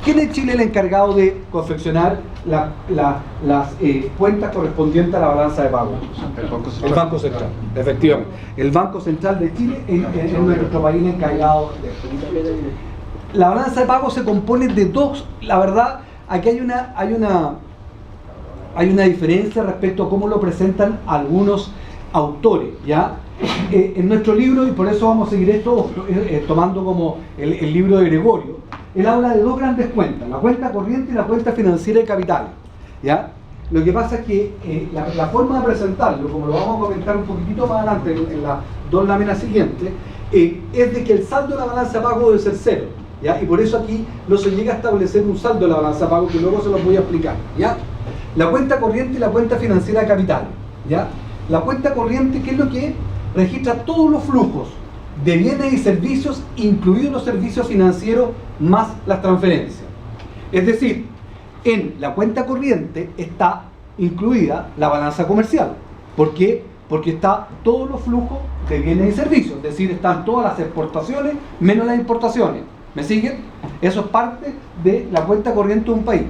¿Quién en Chile es el encargado de confeccionar las cuentas correspondientes a la balanza de pago? El Banco Central, efectivamente. El Banco Central de Chile es nuestro país el encargado de esto. La balanza de pago se compone de dos, la verdad, aquí hay una diferencia respecto a cómo lo presentan algunos autores, ¿ya? En nuestro libro, y por eso vamos a seguir esto tomando como el libro de Gregorio, él habla de dos grandes cuentas, la cuenta corriente y la cuenta financiera de capitales, ¿ya? Lo que pasa es que la forma de presentarlo, como lo vamos a comentar un poquitito más adelante en las dos láminas siguientes, es de que el saldo de la balanza de pago debe ser cero, ¿ya? Y por eso aquí no se llega a establecer un saldo de la balanza de pago, que luego se los voy a explicar, ¿ya? La cuenta corriente y la cuenta financiera de capitales, ¿ya? La cuenta corriente, ¿qué es lo que es? Registra todos los flujos de bienes y servicios, incluidos los servicios financieros más las transferencias. Es decir, en la cuenta corriente está incluida la balanza comercial. ¿Por qué? Porque está todos los flujos de bienes y servicios, es decir, están todas las exportaciones menos las importaciones. ¿Me siguen? Eso es parte de la cuenta corriente de un país.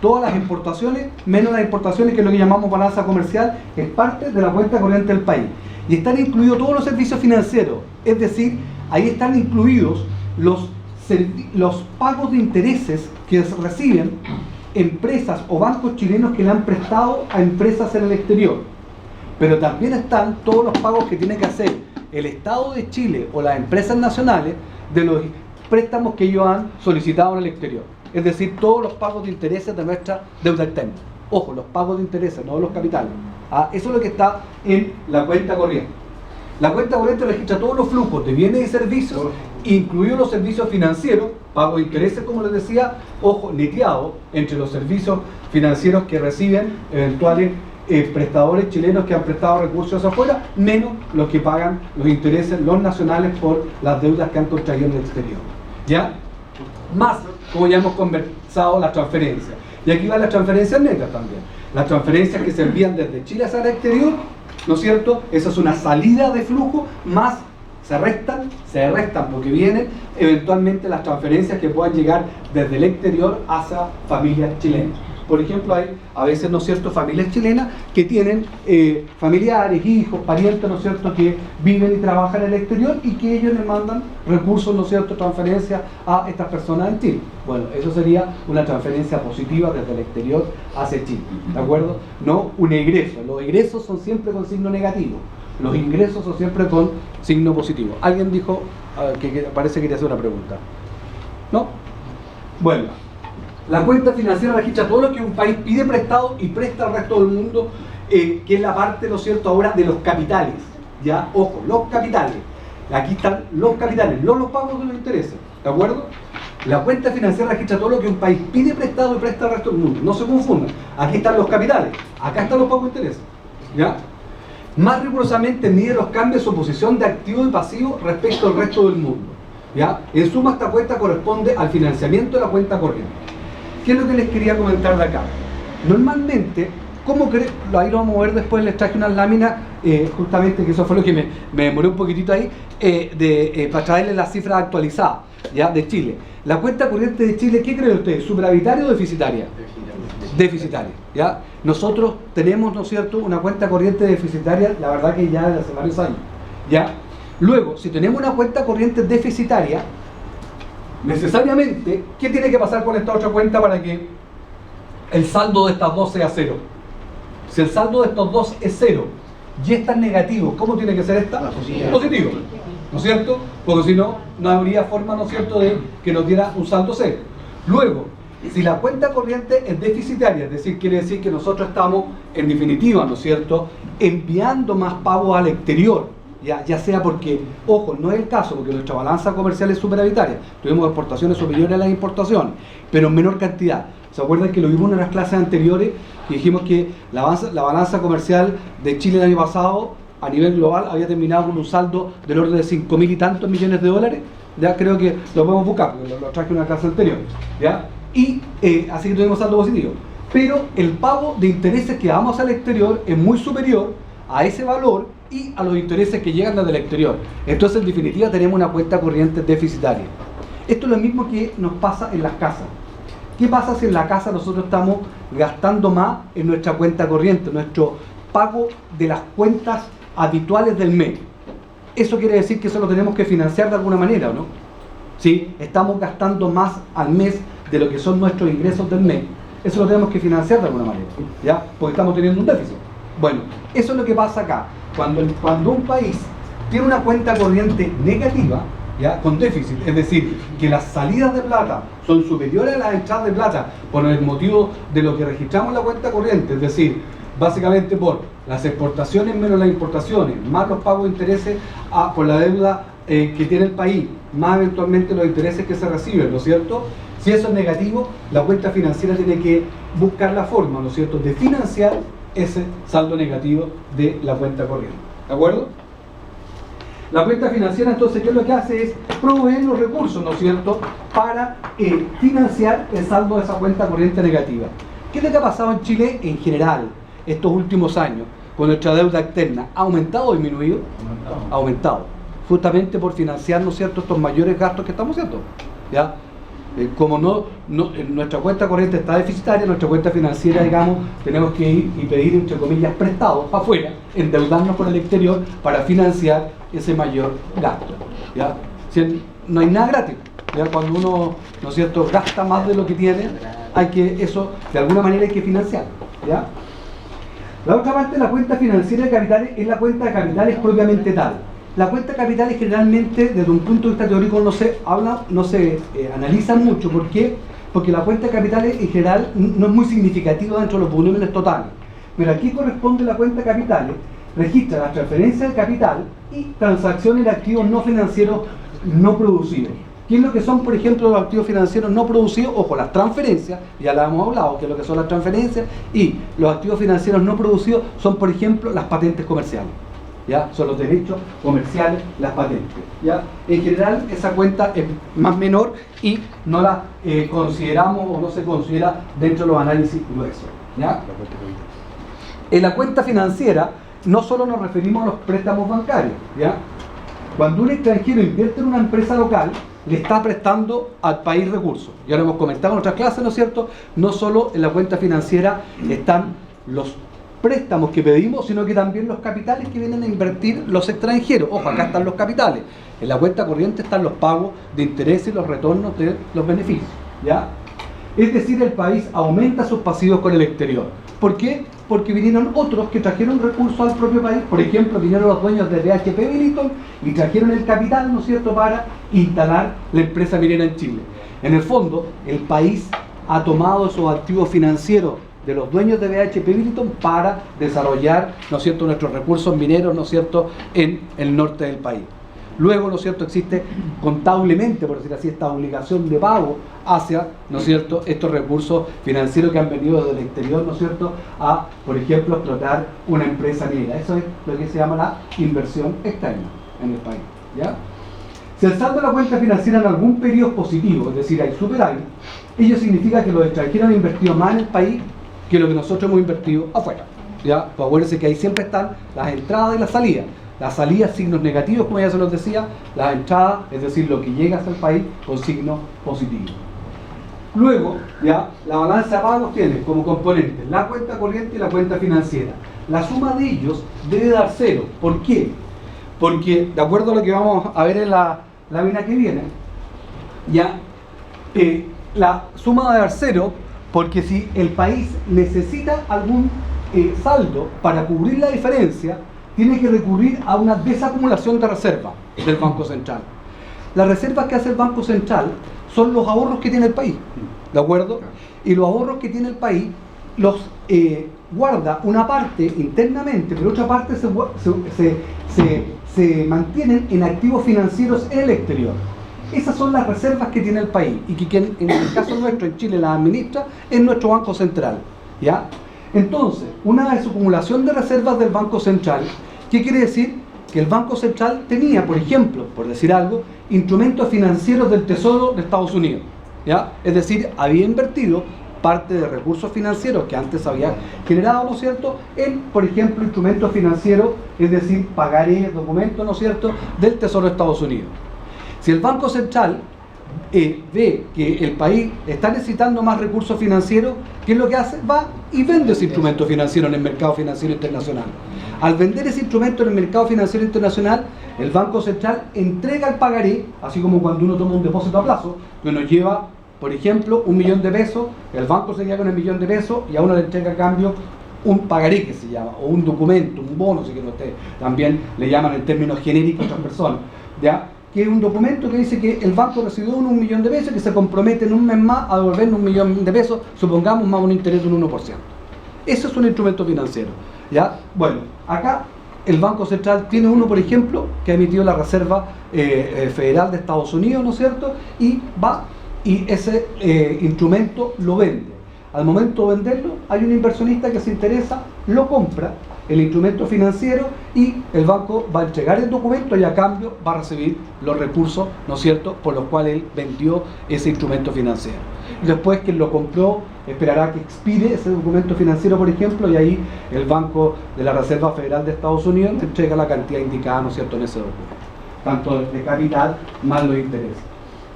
Todas las importaciones menos las importaciones, que es lo que llamamos balanza comercial, es parte de la cuenta corriente del país. Y están incluidos todos los servicios financieros, es decir, ahí están incluidos los pagos de intereses que reciben empresas o bancos chilenos que le han prestado a empresas en el exterior. Pero también están todos los pagos que tiene que hacer el Estado de Chile o las empresas nacionales de los préstamos que ellos han solicitado en el exterior. Es decir, todos los pagos de intereses de nuestra deuda externa. Ojo, los pagos de intereses, no los capitales. Eso es lo que está en la cuenta corriente. La cuenta corriente registra todos los flujos de bienes y servicios, incluidos los servicios financieros, pago de intereses, como les decía, ojo, neteado entre los servicios financieros que reciben eventuales prestadores chilenos que han prestado recursos afuera, menos los que pagan los intereses, los nacionales, por las deudas que han contraído en el exterior. ¿Ya? Más, como ya hemos conversado, las transferencias. Y aquí van las transferencias netas también. Las transferencias que se envían desde Chile hacia el exterior, ¿no es cierto? Esa es una salida de flujo, más se restan porque vienen eventualmente las transferencias que puedan llegar desde el exterior hacia familias chilenas. Por ejemplo, hay a veces, ¿no es cierto?, familias chilenas que tienen familiares, hijos, parientes, ¿no es cierto?, que viven y trabajan en el exterior y que ellos les mandan recursos, ¿no es cierto?, transferencias a estas personas en Chile. Bueno, eso sería una transferencia positiva desde el exterior hacia Chile, ¿de acuerdo? No un egreso. Los egresos son siempre con signo negativo. Los ingresos son siempre con signo positivo. Alguien dijo que parece que quería hacer una pregunta. ¿No? Bueno. La cuenta financiera registra todo lo que un país pide prestado y presta al resto del mundo, que es la parte, ¿no es cierto?, ahora de los capitales. Ya, ojo, los capitales. Aquí están los capitales, no los pagos de los intereses. ¿De acuerdo? La cuenta financiera registra todo lo que un país pide prestado y presta al resto del mundo. No se confundan. Aquí están los capitales, acá están los pagos de intereses. ¿Ya? Más rigurosamente mide los cambios o posición de activo y pasivo respecto al resto del mundo. ¿Ya? En suma, esta cuenta corresponde al financiamiento de la cuenta corriente. ¿Qué es lo que les quería comentar de acá? Normalmente, ¿cómo creen? Ahí lo vamos a ver después, les traje unas láminas, justamente, que eso fue lo que me demoré un poquitito ahí, para traerles las cifras actualizadas, ¿ya?, de Chile. La cuenta corriente de Chile, ¿qué creen ustedes? ¿Superavitaria o deficitaria? Deficitaria, ¿ya? Nosotros tenemos, ¿no es cierto?, una cuenta corriente deficitaria, la verdad que ya desde hace varios años, ¿ya? Luego, si tenemos una cuenta corriente deficitaria, necesariamente, ¿qué tiene que pasar con esta otra cuenta para que el saldo de estas dos sea cero? Si el saldo de estos dos es cero y esta es negativo, ¿cómo tiene que ser esta? Positivo, ¿no es cierto? Porque si no, no habría forma, ¿no es cierto?, de que nos diera un saldo cero. Luego, si la cuenta corriente es deficitaria, es decir, quiere decir que nosotros estamos, en definitiva, ¿no es cierto?, enviando más pagos al exterior. Ya sea porque, ojo, no es el caso, porque nuestra balanza comercial es superavitaria, tuvimos exportaciones superiores a las importaciones, pero en menor cantidad. ¿Se acuerdan que lo vimos en las clases anteriores? Que dijimos que la balanza comercial de Chile el año pasado, a nivel global, había terminado con un saldo del orden de 5.000 y tantos millones de dólares. Ya creo que lo podemos buscar, porque lo traje en una clase anterior. ¿Ya? Y así que tuvimos saldo positivo. Pero el pago de intereses que damos al exterior es muy superior a ese valor y a los intereses que llegan desde el exterior. Entonces, en definitiva, tenemos una cuenta corriente deficitaria. Esto es lo mismo que nos pasa en las casas. ¿Qué pasa si en la casa nosotros estamos gastando más en nuestra cuenta corriente, nuestro pago de las cuentas habituales del mes? Eso quiere decir que eso lo tenemos que financiar de alguna manera, ¿o no? ¿Sí? Estamos gastando más al mes de lo que son nuestros ingresos del mes. Eso lo tenemos que financiar de alguna manera, ¿ya? Porque estamos teniendo un déficit. Bueno, eso es lo que pasa acá. Cuando un país tiene una cuenta corriente negativa, ¿ya? Con déficit, es decir, que las salidas de plata son superiores a las entradas de plata por el motivo de lo que registramos en la cuenta corriente, es decir, básicamente por las exportaciones menos las importaciones, más los pagos de intereses por la deuda que tiene el país, más eventualmente los intereses que se reciben, ¿no es cierto? Si eso es negativo, la cuenta financiera tiene que buscar la forma, ¿no es cierto?, de financiar ese saldo negativo de la cuenta corriente. ¿De acuerdo? La cuenta financiera, entonces, ¿qué es lo que hace? Es proveer los recursos, ¿no es cierto?, para financiar el saldo de esa cuenta corriente negativa. ¿Qué es lo que ha pasado en Chile en general estos últimos años con nuestra deuda externa? ¿Ha aumentado o disminuido? Ha aumentado. Justamente por financiar, ¿no es cierto?, estos mayores gastos que estamos haciendo, ¿ya? Como nuestra cuenta corriente está deficitaria, nuestra cuenta financiera, digamos, tenemos que ir y pedir, entre comillas, prestados afuera, endeudarnos con el exterior para financiar ese mayor gasto, ¿ya? No hay nada gratis, ¿ya? Cuando uno, ¿no es cierto?, gasta más de lo que tiene, eso de alguna manera hay que financiar, ¿ya? La otra parte de la cuenta financiera de capitales es la cuenta de capitales propiamente tal. La cuenta de capitales generalmente, desde un punto de vista teórico, no se analiza mucho. ¿Por qué? Porque la cuenta de capitales en general no es muy significativa dentro de los volúmenes totales. Pero aquí corresponde la cuenta de capitales, registra las transferencias de capital y transacciones de activos no financieros no producidos. ¿Qué es lo que son, por ejemplo, los activos financieros no producidos? Ojo, las transferencias, ya la hemos hablado, que es lo que son las transferencias, y los activos financieros no producidos son, por ejemplo, las patentes comerciales. ¿Ya? Son los derechos comerciales, las patentes, ¿ya? En general esa cuenta es más menor y no la consideramos o no se considera dentro de los análisis gruesos, ¿ya? En la cuenta financiera no solo nos referimos a los préstamos bancarios, ¿ya? Cuando un extranjero invierte en una empresa local, le está prestando al país recursos. Ya lo hemos comentado en otras clases, ¿no es cierto? No solo en la cuenta financiera están los préstamos que pedimos, sino que también los capitales que vienen a invertir los extranjeros. Ojo, acá están los capitales. En la cuenta corriente están los pagos de intereses y los retornos de los beneficios, ¿ya? Es decir, el país aumenta sus pasivos con el exterior. ¿Por qué? Porque vinieron otros que trajeron recursos al propio país. Por ejemplo, vinieron los dueños de BHP Billiton y trajeron el capital, ¿no es cierto?, para instalar la empresa minera en Chile. En el fondo, el país ha tomado esos activos financieros de los dueños de BHP Billiton para desarrollar, ¿no es cierto?, nuestros recursos mineros, ¿no es cierto?, en el norte del país. Luego, ¿no es cierto?, existe contablemente, por decir así, esta obligación de pago hacia, ¿no es cierto?, estos recursos financieros que han venido desde el exterior, ¿no es cierto?, a, por ejemplo, explotar una empresa minera. Eso es lo que se llama la inversión externa en el país, ¿ya? Si el saldo de la cuenta financiera en algún periodo es positivo, es decir, hay superávit, ello significa que los extranjeros han invertido más en el país que lo que nosotros hemos invertido afuera, ¿ya? Pues acuérdense que ahí siempre están las entradas y las salidas. Las salidas, signos negativos, como ya se los decía, las entradas, es decir, lo que llega hacia el país, con signos positivos. Luego, ya, la balanza de pagos tiene como componentes la cuenta corriente y la cuenta financiera. La suma de ellos debe dar cero. ¿Por qué? Porque, de acuerdo a lo que vamos a ver en la lámina que viene, ya, la suma debe dar cero, porque si el país necesita algún saldo para cubrir la diferencia, tiene que recurrir a una desacumulación de reservas del Banco Central. Las reservas que hace el Banco Central son los ahorros que tiene el país, ¿de acuerdo? Y los ahorros que tiene el país los guarda una parte internamente, pero otra parte se mantienen en activos financieros en el exterior. Esas son las reservas que tiene el país y que en el caso nuestro en Chile las administra es nuestro Banco Central, ¿ya? Entonces, una desacumulación de reservas del Banco Central, ¿qué quiere decir? Que el Banco Central tenía, por ejemplo, por decir algo, instrumentos financieros del Tesoro de Estados Unidos, ¿ya? Es decir, había invertido parte de recursos financieros que antes había generado, ¿no es cierto?, en, por ejemplo, instrumentos financieros, es decir, pagarés, documentos, ¿no es cierto?, del Tesoro de Estados Unidos. Si el Banco Central ve que el país está necesitando más recursos financieros, ¿qué es lo que hace? Va y vende ese instrumento financiero en el mercado financiero internacional. Al vender ese instrumento en el mercado financiero internacional, el Banco Central entrega el pagaré, así como cuando uno toma un depósito a plazo, que uno lleva, por ejemplo, 1 millón de pesos, el banco se queda con el 1 millón de pesos y a uno le entrega a cambio un pagaré, que se llama, o un documento, un bono, si que ustedes también le llaman en términos genéricos a otras personas, ¿ya? Que es un documento que dice que el banco recibió 1 millón de pesos y que se compromete en un mes más a devolvernos 1 millón de pesos, supongamos más un interés de un 1%. Eso es un instrumento financiero, ¿ya? Bueno, acá el Banco Central tiene uno, por ejemplo, que ha emitido la Reserva Federal de Estados Unidos, ¿no es cierto? Y va y ese instrumento lo vende. Al momento de venderlo, hay un inversionista que se interesa, lo compra, el instrumento financiero, y el banco va a entregar el documento y a cambio va a recibir los recursos, ¿no es cierto?, por los cuales él vendió ese instrumento financiero. Y después quien lo compró esperará que expire ese documento financiero, por ejemplo, y ahí el Banco de la Reserva Federal de Estados Unidos te entrega la cantidad indicada, ¿no es cierto?, en ese documento, tanto de capital más los intereses.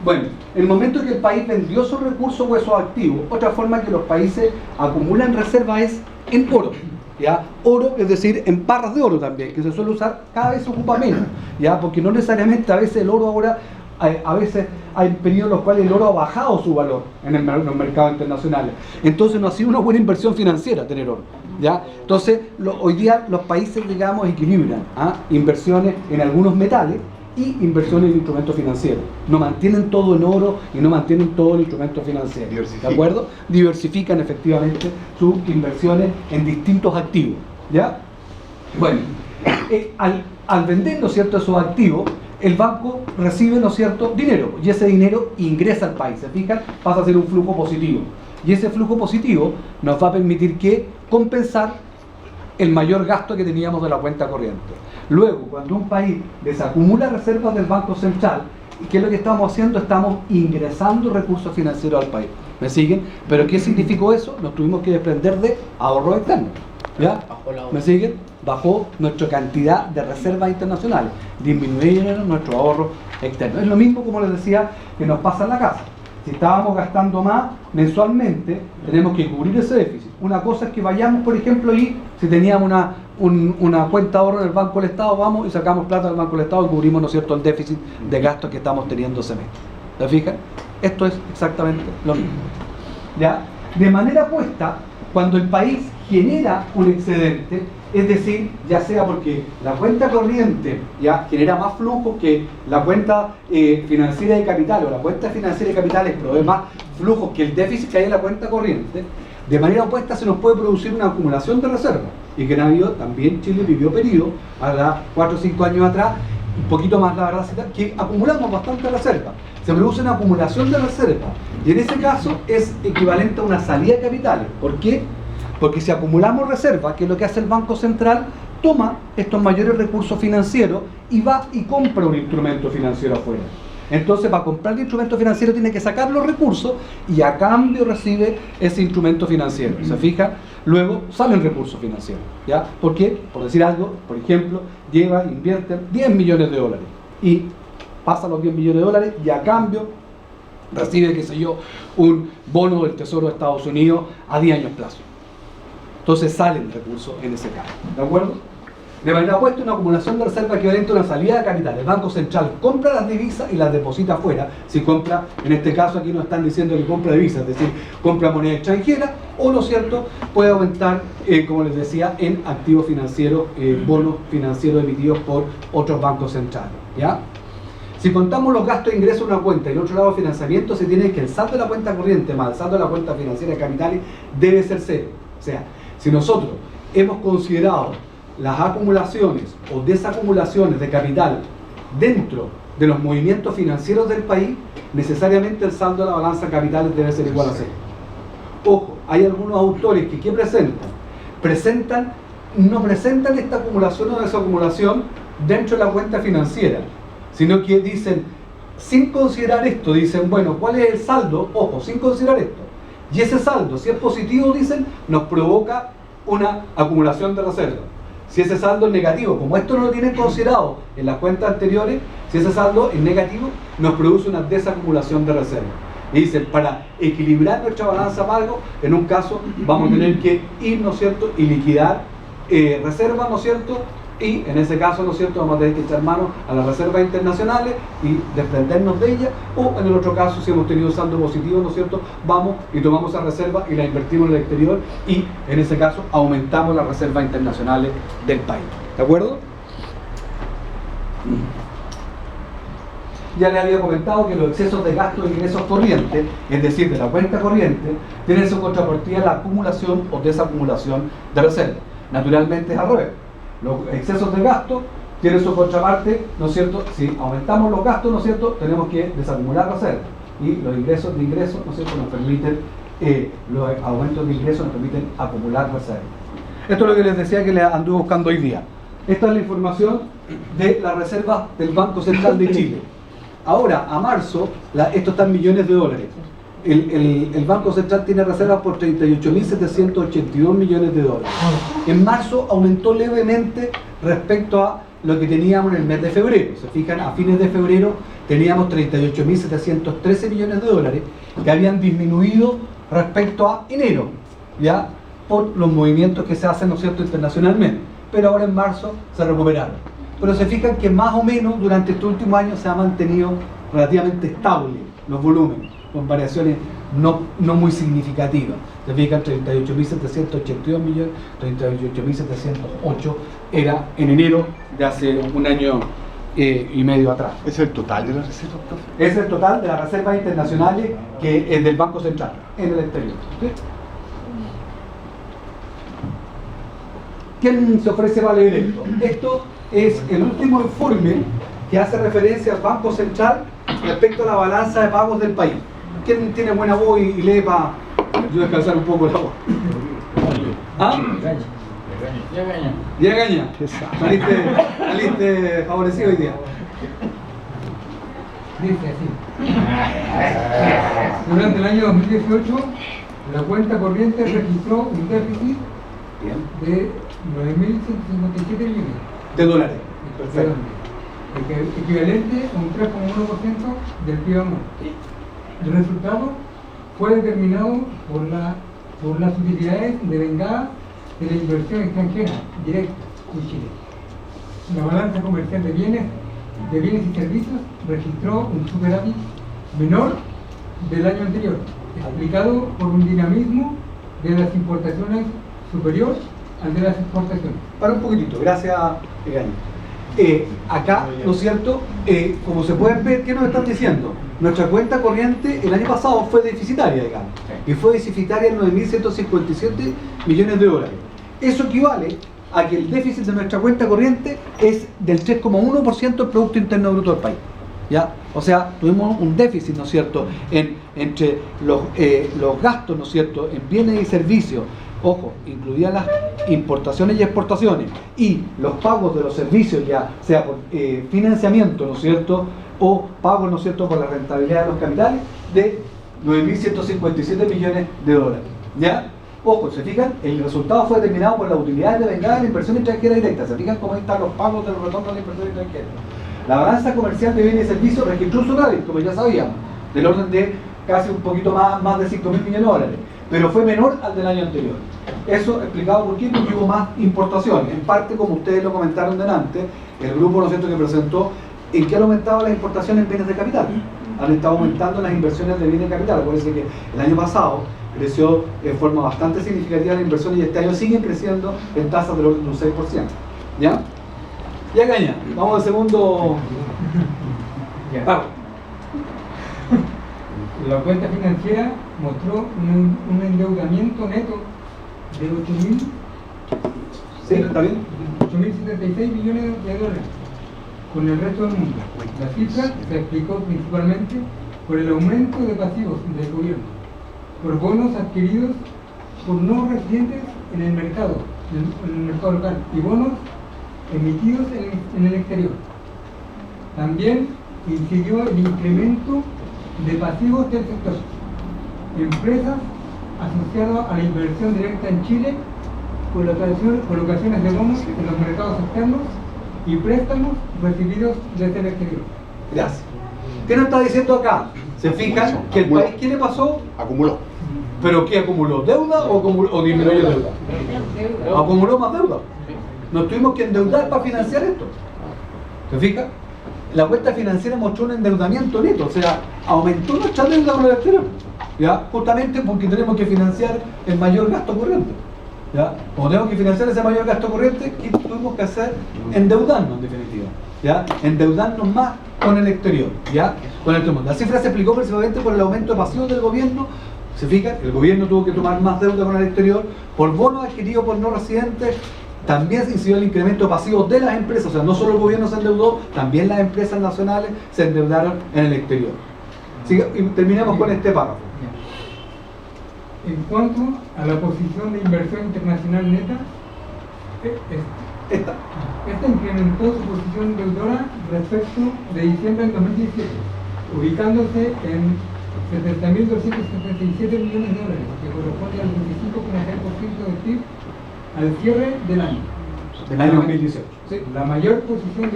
Bueno, en el momento que el país vendió esos recursos o esos activos, otra forma que los países acumulan reservas es en oro, ¿ya? Oro, es decir, en barras de oro también, que se suele usar, cada vez se ocupa menos, ¿ya? Porque no necesariamente a veces el oro ahora, a veces hay periodos en los cuales el oro ha bajado su valor en los mercados internacionales. Entonces no ha sido una buena inversión financiera tener oro, ¿ya? Entonces, hoy día los países, digamos, equilibran inversiones en algunos metales y inversiones en instrumentos financieros. No mantienen todo en oro y no mantienen todo en instrumentos financieros. ¿De acuerdo? Diversifican efectivamente sus inversiones en distintos activos, ¿ya? Bueno, al vender, ¿no es cierto?, esos activos, el banco recibe, ¿no es cierto?, dinero, y ese dinero ingresa al país. ¿Se fijan? Pasa a ser un flujo positivo. Y ese flujo positivo nos va a permitir que compensar el mayor gasto que teníamos de la cuenta corriente. Luego, cuando un país desacumula reservas del Banco Central, ¿qué es lo que estamos haciendo? Estamos ingresando recursos financieros al país. ¿Me siguen? ¿Pero qué significó eso? Nos tuvimos que desprender de ahorros externos, ¿ya? ¿Me siguen? Bajó nuestra cantidad de reservas internacionales, disminuyeron nuestro ahorro externo. Es lo mismo, como les decía, que nos pasa en la casa. Si estábamos gastando más mensualmente, tenemos que cubrir ese déficit. Una cosa es que vayamos, por ejemplo, y si teníamos una cuenta de ahorro en el Banco del Estado, vamos y sacamos plata del Banco del Estado y cubrimos, ¿no es cierto?, el déficit de gastos que estamos teniendo ese mes. ¿Se fijan? Esto es exactamente lo mismo, ¿ya? De manera opuesta, cuando el país genera un excedente, es decir, ya sea porque la cuenta corriente ya genera más flujo que la cuenta financiera de capital, o la cuenta financiera de capitales provee más flujos que el déficit que hay en la cuenta corriente, de manera opuesta se nos puede producir una acumulación de reservas. Y que en habido, también Chile vivió periodo, a 4 o 5 años atrás, un poquito más la verdad, que acumulamos bastante reservas. Se produce una acumulación de reservas, y en ese caso es equivalente a una salida de capitales. ¿Por qué? Porque si acumulamos reservas, que es lo que hace el Banco Central, toma estos mayores recursos financieros y va y compra un instrumento financiero afuera. Entonces, para comprar el instrumento financiero tiene que sacar los recursos y a cambio recibe ese instrumento financiero. ¿Se fija? Luego salen recursos financieros, ¿ya? ¿Por qué? Por decir algo, por ejemplo, invierte 10 millones de dólares y pasa los 10 millones de dólares y a cambio recibe, qué sé yo, un bono del Tesoro de Estados Unidos a 10 años plazo. Entonces salen recursos en ese caso, ¿de acuerdo? De manera opuesta, una acumulación de reserva equivalente a una salida de capital. El Banco Central compra las divisas y las deposita afuera. Si compra, en este caso aquí nos están diciendo que compra divisas, es decir, compra moneda extranjera, o lo cierto, puede aumentar, como les decía, en activos financieros, bonos financieros emitidos por otros bancos centrales, ¿ya? Si contamos los gastos de ingreso de una cuenta y el otro lado de financiamiento, se tiene que el saldo de la cuenta corriente más el saldo de la cuenta financiera de capitales debe ser cero. O sea, si nosotros hemos considerado las acumulaciones o desacumulaciones de capital dentro de los movimientos financieros del país, necesariamente el saldo de la balanza de capitales debe ser igual a cero. Ojo, hay algunos autores que ¿qué presentan? No presentan esta acumulación o desacumulación dentro de la cuenta financiera, sino que dicen, sin considerar esto, dicen, bueno, ¿cuál es el saldo? Ojo, sin considerar esto. Y ese saldo, si es positivo, dicen, nos provoca una acumulación de reservas. Si ese saldo es negativo, como esto no lo tienen considerado en las cuentas anteriores, Si ese saldo es negativo, nos produce una desacumulación de reservas. Y dicen, para equilibrar nuestra balanza pago, en un caso vamos a tener que ir, ¿no es cierto?, y liquidar reservas, ¿no es cierto?, y en ese caso, ¿no es cierto?, vamos a tener que echar mano a las reservas internacionales y desprendernos de ellas, o en el otro caso, si hemos tenido saldo positivo, ¿no es cierto?, vamos y tomamos esa reserva y la invertimos en el exterior y en ese caso aumentamos las reservas internacionales del país. ¿De acuerdo? Ya les había comentado que los excesos de gastos e ingresos corrientes, es decir, de la cuenta corriente, tienen su contrapartida la acumulación o desacumulación de reservas. Naturalmente es al revés. Los excesos de gasto tienen su contraparte, ¿no es cierto? Si aumentamos los gastos, ¿no es cierto?, tenemos que desacumular reservas. Y los ingresos de ingresos, ¿no es cierto?, nos permiten, los aumentos de ingresos nos permiten acumular reservas. Esto es lo que les decía que les anduve buscando hoy día. Esta es la información de la reserva del Banco Central de Chile. Ahora, a marzo, esto está en millones de dólares. El Banco Central tiene reservas por 38.782 millones de dólares. En marzo aumentó levemente respecto a lo que teníamos en el mes de febrero. Se fijan, a fines de febrero teníamos 38.713 millones de dólares que habían disminuido respecto a enero, ya por los movimientos que se hacen, ¿no es cierto?, internacionalmente. Pero ahora en marzo se recuperaron. Pero se fijan que más o menos durante este último año se ha mantenido relativamente estable los volúmenes, con variaciones no muy significativas. Se fijan, 38.782 millones, 38.708 era en enero de hace un año y medio atrás. ¿Ese es el total de las reservas, profe? Es el total de las reservas internacionales que es del Banco Central en el exterior. ¿Sí? ¿Quién se ofrece para leer esto? Esto es el último informe que hace referencia al Banco Central respecto a la balanza de pagos del país. ¿Quién tiene buena voz y lee para yo descansar un poco la voz? ¿Ah? Ya gaña. Saliste favorecido hoy día. Dice así. Durante el año 2018, la cuenta corriente registró un déficit de 9.157 millones de dólares. Perfecto. Equivalente a un 3,1% del PIB anual. El resultado fue determinado por las utilidades devengadas de la inversión extranjera directa en Chile. La balanza comercial de bienes y servicios registró un superávit menor del año anterior, explicado por un dinamismo de las importaciones superior al de las exportaciones. Para un poquitito, gracias, Egaña. Acá, ¿no es cierto? Como se pueden ver, ¿qué nos están diciendo? Nuestra cuenta corriente el año pasado fue deficitaria, digamos, y fue deficitaria en 9.157 millones de dólares. Eso equivale a que el déficit de nuestra cuenta corriente es del 3,1% del Producto Interno Bruto del país. ¿Ya? O sea, tuvimos un déficit, ¿no es cierto?, entre los gastos, ¿no es cierto?, en bienes y servicios, ojo, incluidas las importaciones y exportaciones, y los pagos de los servicios, ya sea por financiamiento, ¿no es cierto?, o pagos, ¿no es cierto?, por la rentabilidad de los capitales, de 9.157 millones de dólares. ¿Ya? Ojo, ¿se fijan? El resultado fue determinado por la utilidad de vengada de la inversión extranjera directa. ¿Se fijan cómo están los pagos del retorno de la inversión extranjera? La balanza comercial de bienes y servicios registró un superávit, como ya sabíamos, del orden de casi un poquito más de 5.000 millones de dólares, pero fue menor al del año anterior. Eso explicado por qué, porque hubo más importaciones. En parte, como ustedes lo comentaron delante, el grupo, ¿no es cierto?, que presentó en qué han aumentado las importaciones en bienes de capital. Han estado aumentando las inversiones de bienes de capital. Acuérdense que el año pasado creció en forma bastante significativa la inversión y este año siguen creciendo en tasas del orden de un 6%. ¿Ya? Ya caña, vamos al segundo. Vamos. La cuenta financiera mostró un endeudamiento neto de 8.000. ¿Sí? ¿Está bien? 8.076 millones de dólares con el resto del mundo. La cifra se explicó principalmente por el aumento de pasivos del gobierno, por bonos adquiridos por no residentes en el mercado local y bonos emitidos en el exterior. También incidió el incremento de pasivos del sector. Empresas asociadas a la inversión directa en Chile, colocaciones de bonos en los mercados externos y préstamos recibidos desde el exterior. Gracias. ¿Qué nos está diciendo acá? Se fijan que el país, ¿qué le pasó? Acumuló. ¿Pero qué acumuló? ¿Deuda o disminuyó deuda? Acumuló más deuda. Nos tuvimos que endeudar para financiar esto. ¿Se fija? La cuenta financiera mostró un endeudamiento neto, o sea, aumentó nuestra deuda con el exterior, ¿ya? Justamente porque tenemos que financiar el mayor gasto corriente, ¿ya? Como tenemos que financiar ese mayor gasto corriente, ¿qué tuvimos que hacer? Endeudarnos, en definitiva, ¿ya? Endeudarnos más con el exterior, ¿ya? Con el mundo. La cifra se explicó principalmente por el aumento de pasivos del gobierno. Se fijan, el gobierno tuvo que tomar más deuda con el exterior por bonos adquiridos por no residentes. También se incidió el incremento de pasivos de las empresas, o sea, no solo el gobierno se endeudó, también las empresas nacionales se endeudaron en el exterior. Así que, y terminamos con este párrafo. En cuanto a la posición de inversión internacional neta, esta incrementó su posición deudora respecto de diciembre del 2017, ubicándose en 70.277 millones de dólares, que corresponde al 25,6% del PIB al cierre del año. Del año 2018. Sí, la mayor posición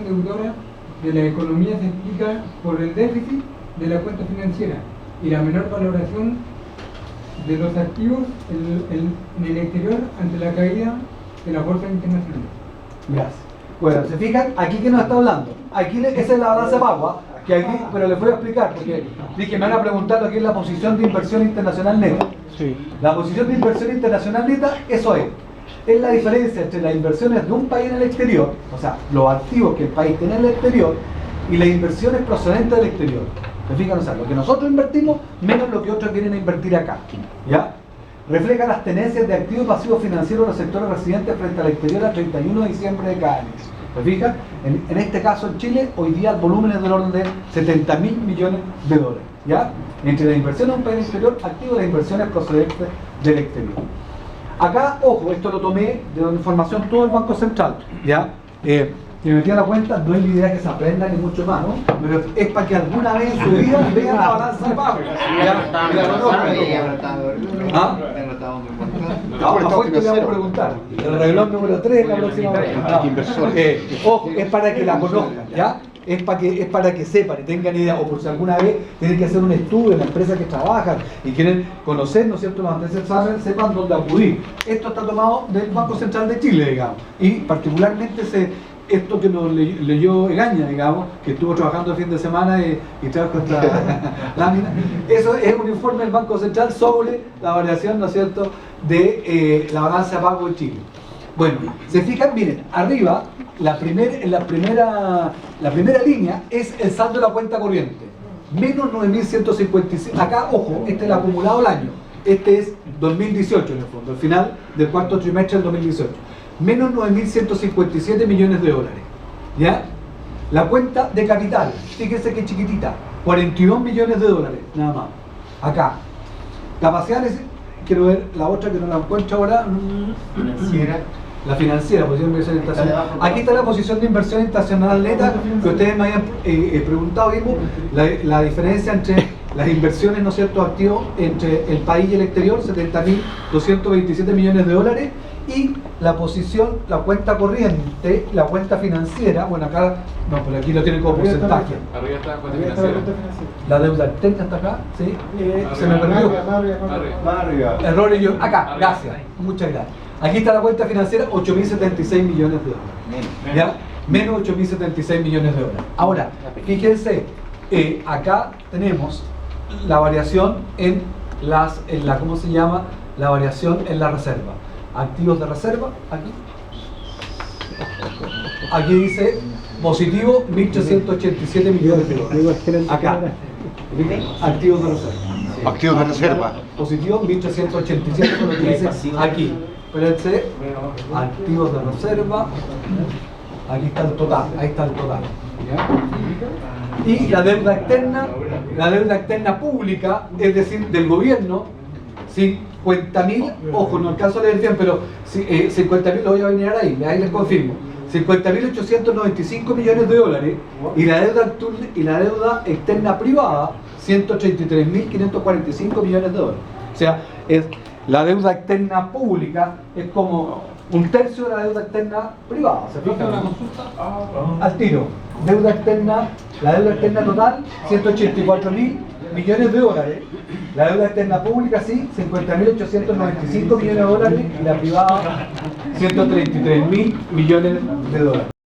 deudora de la economía se explica por el déficit de la cuenta financiera y la menor valoración de los activos en el exterior ante la caída de la bolsa internacional. Gracias. Bueno, ¿se fijan? Aquí que nos está hablando. Aquí esa es la balanza pago, que aquí, pero les voy a explicar, porque dije, me van a preguntar lo que es la posición de inversión internacional neta. Sí. La posición de inversión internacional neta, eso es la diferencia entre las inversiones de un país en el exterior, o sea, los activos que el país tiene en el exterior, y las inversiones procedentes del exterior. ¿Se fijan? O sea, lo que nosotros invertimos menos lo que otros vienen a invertir acá, ¿ya? Refleja las tendencias de activos y pasivos financieros de los sectores residentes frente al exterior al 31 de diciembre de cada año. ¿Se fijan? En este caso en Chile, hoy día el volumen es del orden de 70.000 millones de dólares, ¿ya? Entre las inversiones de un país exterior, activos y las inversiones procedentes del exterior. Acá, ojo, esto lo tomé de la información todo el Banco Central, ¿ya? Si me metí a la cuenta, no es la idea que se aprenda ni mucho más, ¿no? Pero es para que alguna vez en su vida vean la balanza de pago. ¿Ah? A Fuente le vamos a preguntar. El reglón número 3 la próxima vez. Ojo, es para que la conozcan, ¿ya? Es para que sepan y tengan idea, o por si alguna vez tienen que hacer un estudio en la empresa que trabajan y quieren conocer, ¿no es cierto?, los antecedentes, sepan dónde acudir. Esto está tomado del Banco Central de Chile, digamos, y particularmente esto que nos leyó Egaña, digamos, que estuvo trabajando el fin de semana y trajo esta lámina. Eso es un informe del Banco Central sobre la variación, ¿no es cierto?, de la balanza de pago de Chile. Bueno, se fijan, miren, arriba, la primera línea es el saldo de la cuenta corriente, menos 9.156. Acá, ojo, este es el acumulado del año. Este es 2018 en el fondo, el final del cuarto trimestre del 2018. Menos 9.157 millones de dólares. ¿Ya? La cuenta de capital, fíjense que chiquitita, 42 millones de dólares, nada más. Acá. Capacidades, quiero ver la otra que no la encuentro ahora. Financiera. La financiera, posición de inversión internacional. Aquí está la posición de inversión internacional neta, que ustedes me habían preguntado, vimos la diferencia entre las inversiones, ¿no es cierto?, activos entre el país y el exterior, 70.227 millones de dólares, y la posición, la cuenta corriente, la cuenta financiera, bueno acá, no, pero aquí lo tienen como porcentaje. Arriba está la cuenta financiera. La deuda externa está acá, ¿sí? Se me perdió. Más arriba. Errores yo. Acá, gracias. Muchas gracias. Aquí está la cuenta financiera, 8.076 millones de dólares. ¿Ya? Menos 8.076 millones de dólares. Ahora, fíjense, acá tenemos la variación en la, ¿cómo se llama? La variación en la reserva. Activos de reserva, aquí. Aquí dice positivo 1.387 millones de dólares. Acá. Activos de reserva. Activos de reserva. Positivo 1.387 con lo que dice aquí. Espérense. Activos de reserva. Aquí está el total. Ahí está el total. ¿Ya? Y la deuda externa pública, es decir, del gobierno, 50.000, ojo, no alcanzo a leer bien, pero 50.000 lo voy a venir ahí les confirmo. 50.895 millones de dólares y la deuda externa privada 133.545 millones de dólares. O sea, la deuda externa pública es como un tercio de la deuda externa privada. ¿Se fijan? Al tiro. deuda externa, la deuda externa total, 184.000 millones de dólares. La deuda externa pública, sí, 50.895 millones de dólares. Y la privada, 133.000 millones de dólares.